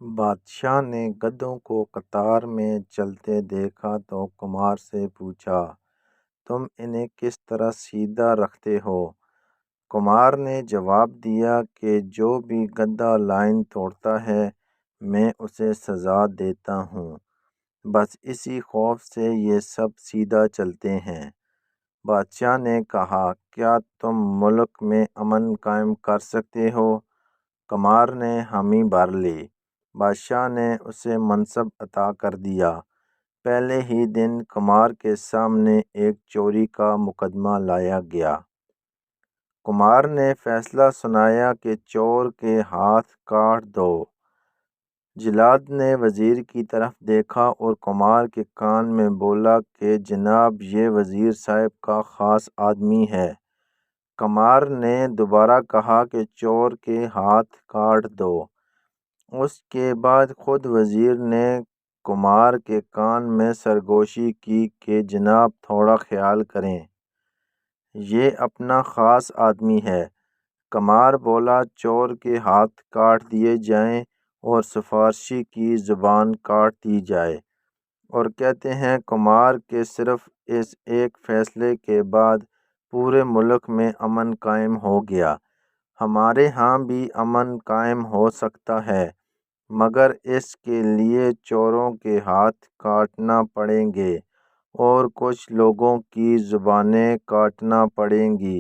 بادشاہ نے گدھوں کو قطار میں چلتے دیکھا تو کمار سے پوچھا، تم انہیں کس طرح سیدھا رکھتے ہو؟ کمار نے جواب دیا کہ جو بھی گدھا لائن توڑتا ہے میں اسے سزا دیتا ہوں، بس اسی خوف سے یہ سب سیدھا چلتے ہیں۔ بادشاہ نے کہا، کیا تم ملک میں امن قائم کر سکتے ہو؟ کمار نے حامی بھر لی۔ بادشاہ نے اسے منصب عطا کر دیا۔ پہلے ہی دن کمار کے سامنے ایک چوری کا مقدمہ لایا گیا۔ کمار نے فیصلہ سنایا کہ چور کے ہاتھ کاٹ دو۔ جلاد نے وزیر کی طرف دیکھا اور کمار کے کان میں بولا کہ جناب یہ وزیر صاحب کا خاص آدمی ہے۔ کمار نے دوبارہ کہا کہ چور کے ہاتھ کاٹ دو۔ اس کے بعد خود وزیر نے کمار کے کان میں سرگوشی کی کہ جناب تھوڑا خیال کریں، یہ اپنا خاص آدمی ہے۔ کمار بولا، چور کے ہاتھ کاٹ دیے جائیں اور سفارشی کی زبان کاٹ دی جائے، اور کہتے ہیں کمار کے صرف اس ایک فیصلے کے بعد پورے ملک میں امن قائم ہو گیا۔ ہمارے ہاں بھی امن قائم ہو سکتا ہے، مگر اس کے لیے چوروں کے ہاتھ کاٹنا پڑیں گے اور کچھ لوگوں کی زبانیں کاٹنا پڑیں گی۔